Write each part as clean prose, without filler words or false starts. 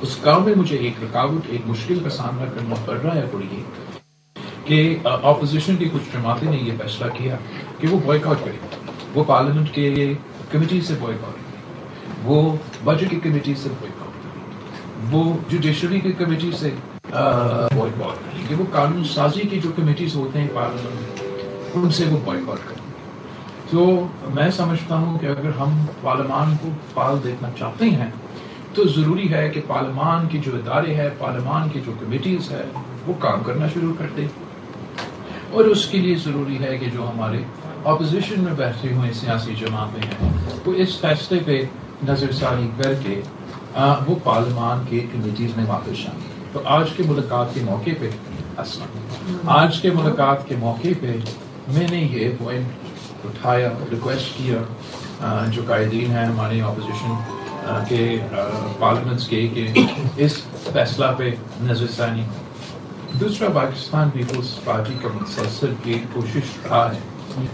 اس کام میں مجھے ایک رکاوٹ، ایک مشکل کا سامنا کرنا پڑ رہا ہے، اور یہ کہ اپوزیشن کی کچھ جماعتیں نے یہ فیصلہ کیا کہ وہ بوائے کاٹ کرے، وہ پارلیمنٹ کے کمیٹی سے بوائے کاٹ کرے، وہ بجٹ کی کمیٹی سے بوائے کاٹ کرے، وہ جوڈیشری کی کمیٹی سے بوائے کاٹ کرے، کہ وہ قانون سازی کی جو کمیٹیز ہوتے ہیں پارلیمنٹ میں ان سے وہ بوائے کاٹ کریں۔ تو میں سمجھتا ہوں کہ اگر ہم پارلیمان کو فعال دیکھنا چاہتے ہیں تو ضروری ہے کہ پارلیمان کے جو ادارے ہیں، پارلیمان کی جو کمیٹیز ہے، وہ کام کرنا شروع کر دیں، اور اس کے لیے ضروری ہے کہ جو ہمارے اپوزیشن میں بیٹھے ہوئے سیاسی جماعتیں ہیں وہ اس فیصلے پہ نظر ثانی کر کے وہ پارلیمان کے کمیٹیز میں واپس جائیں۔ تو آج کے ملاقات کے موقع پہ آج کے ملاقات کے موقع پہ میں نے یہ پوائنٹ اٹھایا، ریکویسٹ کیا جو قائدین ہیں ہمارے اپوزیشن کے پارلیمنٹس کے، کہ اس فیصلہ پہ نظر ثانی۔ دوسرا، پاکستان پیپلز پارٹی کا مسلسل ایک کوشش رہا ہے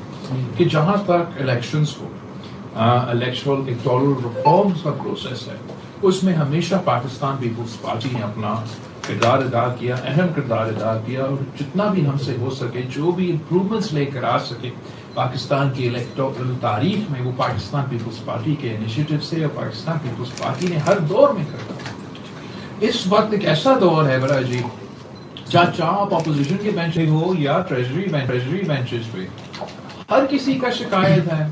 کہ جہاں تک الیکشنز کو الیکٹورل ریفارمز کا پروسیس ہے، اس میں ہمیشہ پاکستان پیپلز پارٹی نے اپنا کردار ادا کیا، اہم کردار ادا کیا، اور جتنا بھی ہم سے ہو سکے، جو بھی امپروومنٹس لے کر آ سکے پاکستان کی الیکٹورل تاریخ میں، وہ پاکستان پیپلز پارٹی کے انیشیٹو سے اور پاکستان پیپلز پارٹی نے ہر دور میں کرا۔ اس وقت ایک ایسا دور ہے بڑا عجیب، چاہے آپ اپوزیشن کے بینچ پہ ہو یا ٹریجری بینچز پہ، ہر کسی کا شکایت ہے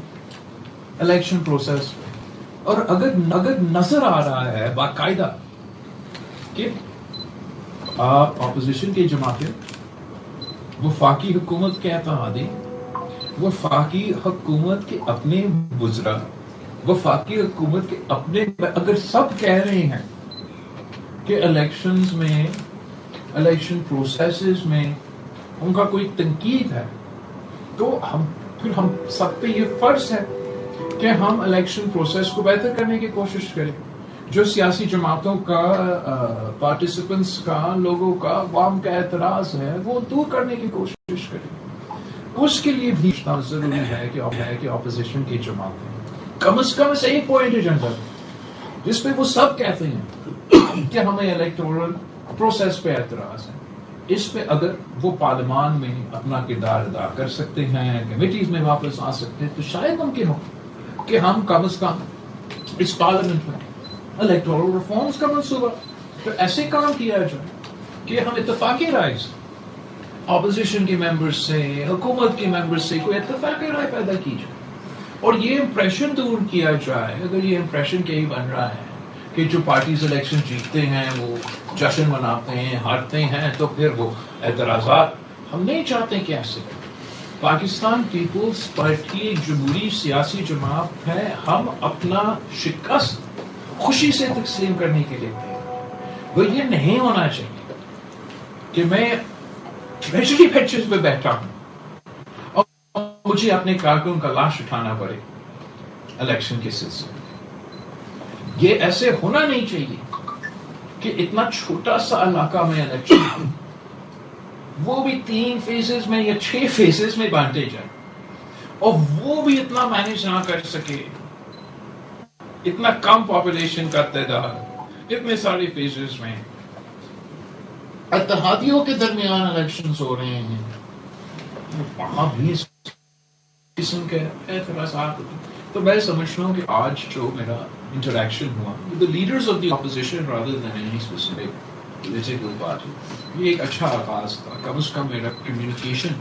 الیکشن پروسیس پہ، اور اگر نظر آ رہا ہے باقاعدہ کہ آپ اپوزیشن کی جماعتیں وفاقی حکومت کے اتحادی، وفاقی حکومت کے اپنے وزراء، وفاقی حکومت کے اپنے، اگر سب کہہ رہے ہیں کہ الیکشنز میں، الیکشن پروسیسز میں ان کا کوئی تنقید ہے، تو پھر ہم سب پہ یہ فرض ہے کہ ہم الیکشن پروسیس کو بہتر کرنے کی کوشش کریں، جو سیاسی جماعتوں کا، پارٹیسپنٹس کا، لوگوں کا، عوام کا اعتراض ہے وہ دور کرنے کی کوشش کریں۔ اس کے لیے بھی ضروری ہے کہ اپوزیشن کی جماعتیں کم از کم سے ایک پوائنٹ ایجنڈا جس پہ وہ سب کہتے ہیں کہ ہمیں الیکٹورل پروسیس پہ اعتراض ہے، اس پہ اگر وہ پارلیمان میں اپنا کردار ادا کر سکتے ہیں، کمیٹیز میں واپس آ سکتے ہیں، تو شاید ممکن ہو کہ ہم کم از کم اس پارلیمنٹ میں الیکٹورل ریفارمز کا منصوبہ تو ایسے کام کیا جائے کہ ہم اتفاقی رائے سے، اپوزیشن کے ممبرز سے، حکومت کے ممبرز سے کوئی اتفاقی رائے پیدا کی جائے، اور یہ امپریشن دور کیا جائے۔ اگر یہ امپریشن یہی بن رہا ہے کہ جو پارٹیز الیکشن جیتتے ہیں وہ جشن مناتے ہیں، ہارتے ہیں تو پھر وہ اعتراضات، ہم نہیں چاہتے کہ ایسے۔ پاکستان پیپلز پارٹی ایک جمہوری سیاسی جماعت ہے، ہم اپنا شکست خوشی سے تسلیم کرنے کے لیے تھے۔ وہ یہ نہیں ہونا چاہیے کہ میں ٹریجری بینچز پہ بیٹھا ہوں اور مجھے اپنے کارکن کا لاش اٹھانا پڑے الیکشن کے سلسلے میں۔ یہ ایسے ہونا نہیں چاہیے کہ اتنا چھوٹا سا علاقہ میں الیکشن، وہ بھی 3 فیزز میں یا 6 فیزز میں بانٹے جائیں، اور وہ بھی اتنا مینیج نہ کر سکے، اتنا کم پاپولیشن کا تعداد، اتنے سارے فیزز میں اتحادیوں کے درمیان الیکشنز ہو رہے ہیں، وہاں بھی اس قسم کے اعتراضات ہوتے ہیں۔ تو میں سمجھتا ہوں کہ آج جو میرا انٹریکشن ہوا the leaders of the opposition rather than any specific political party، یہ ایک اچھا آغاز تھا۔ کم از کم میرا کمیونیکیشن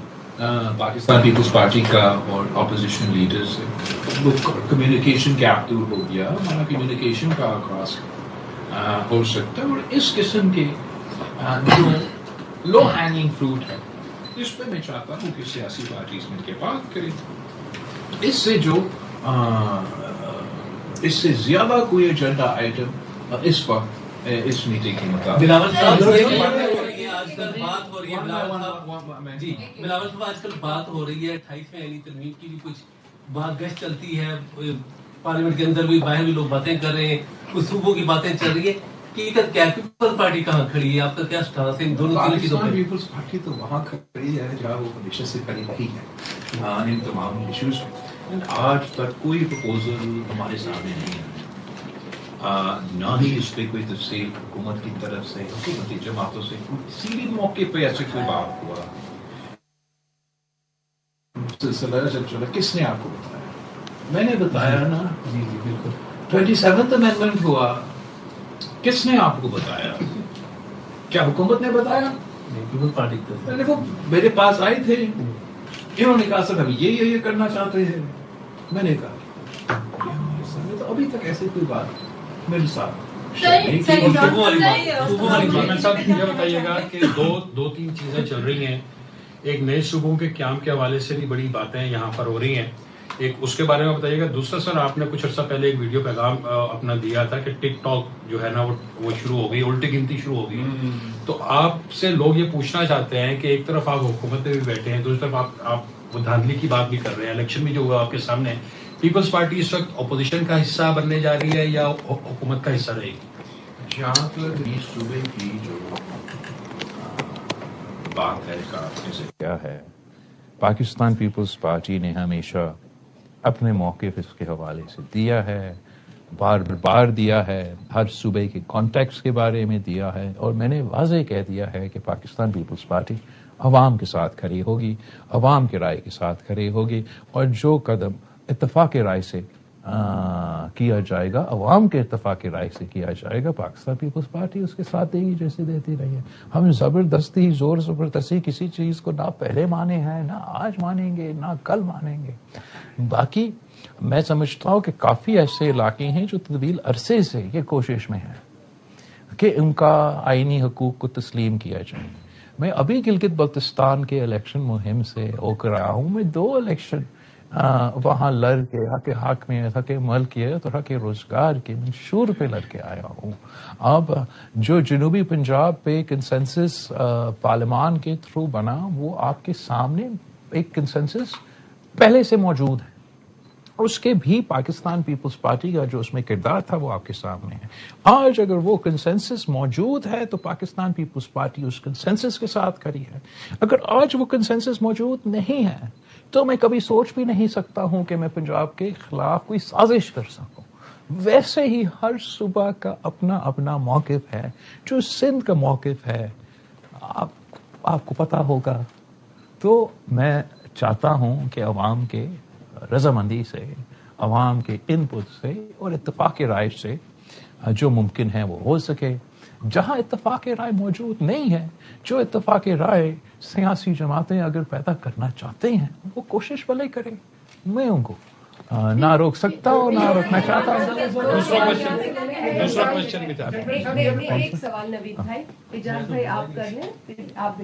پاکستان پیپلز پارٹی کا اور اپوزیشن لیڈر سے وہ کمیونیکیشن گیپ دور ہو گیا، ہمارا کمیونیکیشن کا آغاز ہو سکتا ہے، اور اس قسم کے جو لو ہینگنگ فروٹ ہے اس پہ میں چاہتا ہوں کہ سیاسی پارٹیز مل کے بات کریں۔ اس سے جو اس سے زیادہ کوئی ایجنڈا آئٹم اس وقت اس میٹنگ کے مطابق بلاول صاحب آج کل بات ہو رہی ہے، بلاول صاحب آج کل بات ہو رہی ہے 28ویں آئینی ترمیم کی بھی کچھ بات گشت چلتی ہے، پارلیمنٹ کے اندر بھی باہر بھی لوگ باتیں کر رہے ہیں، کچھ صوبوں کی باتیں چل رہی ہے کہ پیپلز پارٹی کہاں کھڑی ہے، آپ کا کیا سٹانس ہے ان دونوں چیزوں پہ؟ پیپلز پارٹی تو وہاں کھڑی ہے جہاں وہ ہمیشہ سے کھڑی رہی ہے ان تمام ایشوز میں۔ آج تک کوئی پروپوزل ہمارے سامنے نہیں ہے، نہ ہی اس پہ کوئی تفصیل حکومت کی طرف سے حکومتی جماعتوں سے کسی بھی موقع پہ ایسے کوئی بات ہوا سلسلہ جب چلا کس نے آپ کو بتایا؟ میں نے بتایا نا. جی جی بالکل. 27th امینڈمنٹ ہوا, کس نے آپ کو بتایا؟ کیا حکومت نے بتایا؟ پیپلز پارٹی دیکھو میرے پاس آئے تھے, انہوں نے کہا سر ہم یہ کرنا چاہتے ہیں. میں نے کہا تو ابھی تک ایسی کوئی بات میرے ساتھ صاحب یہ بتائیے گا کہ دو تین چیزیں چل رہی ہیں. ایک نئے صوبوں کے قیام کے حوالے سے بھی بڑی باتیں یہاں پر ہو رہی ہیں, ایک اس کے بارے میں بتائیے گا. دوسرا سر آپ نے کچھ عرصہ پہلے ایک ویڈیو پیغام اپنا دیا تھا کہ ٹک ٹاک جو ہے نا وہ شروع ہو گئی, الٹی گنتی شروع ہو گئی. تو آپ سے لوگ یہ پوچھنا چاہتے ہیں کہ ایک طرف آپ حکومت میں بھی بیٹھے ہیں, دوسری طرف آپ وہ دھاندلی کی بات بھی کر رہے ہیں. الیکشن بھی جو ہوا آپ کے سامنے, پیپلز پارٹی اس وقت اپوزیشن کا حصہ بننے جا رہی ہے یا حکومت کا حصہ رہے گی؟ جہاں تک صوبے کی جو بات ہے کیا ہے, پاکستان پیپلز پارٹی نے ہمیشہ اپنے موقف اس کے حوالے سے دیا ہے, بار دیا ہے, ہر صوبے کے کانٹیکس کے بارے میں دیا ہے, اور میں نے واضح کہہ دیا ہے کہ پاکستان پیپلز پارٹی عوام کے ساتھ کھڑی ہوگی, عوام کی رائے کے ساتھ کھڑی ہوگی, اور جو قدم اتفاق رائے سے کیا جائے گا, عوام کے اتفاق رائے سے کیا جائے گا, پاکستان پیپلز پارٹی اس کے ساتھ دے گی جیسے دیتی رہی ہے. ہم زبردستی زور زبردستی کسی چیز کو نہ پہلے مانے ہیں, نہ آج مانیں گے, نہ کل مانیں گے. باقی میں سمجھتا ہوں کہ کافی ایسے علاقے ہیں جو طویل عرصے سے یہ کوشش میں ہیں کہ ان کا آئینی حقوق کو تسلیم کیا جائے. میں ابھی گلگت بلتستان کے الیکشن مہم سے ہو کر آیا ہوں. میں 2 الیکشن وہاں لڑ کے حق میں حق ملکیت اور حق روزگار کے منشور پہ لڑ کے آیا ہوں. اب جو جنوبی پنجاب پہ کنسنسس پارلیمان کے تھرو بنا, وہ آپ کے سامنے ایک کنسنسس پہلے سے موجود ہے. اس کے بھی پاکستان پیپلز پارٹی کا جو اس میں کردار تھا وہ آپ کے سامنے ہے. آج اگر وہ کنسنسس موجود ہے تو پاکستان پیپلز پارٹی اس کنسنسس کے ساتھ کھڑی ہے. اگر آج وہ کنسنسس موجود نہیں ہے تو میں کبھی سوچ بھی نہیں سکتا ہوں کہ میں پنجاب کے خلاف کوئی سازش کر سکوں. ویسے ہی ہر صوبہ کا اپنا اپنا موقف ہے. جو سندھ کا موقف ہے آپ کو پتا ہوگا. تو میں چاہتا ہوں کہ عوام کے رضامندی سے, عوام کے ان پٹ سے اور اتفاق رائے سے جو ممکن ہے وہ ہو سکے. جہاں اتفاق رائے موجود نہیں ہے, جو اتفاق رائے سیاسی جماعتیں اگر پیدا کرنا چاہتے ہیں وہ کوشش بھلے کریں. میں ان کو نہ روک سکتا ہوں نہ روکنا چاہتا ہوں. دوسرا کوشچن بھی تھا. ایک سوال نوید بھائی, اجاز بھائی آپ کر لیں, آپ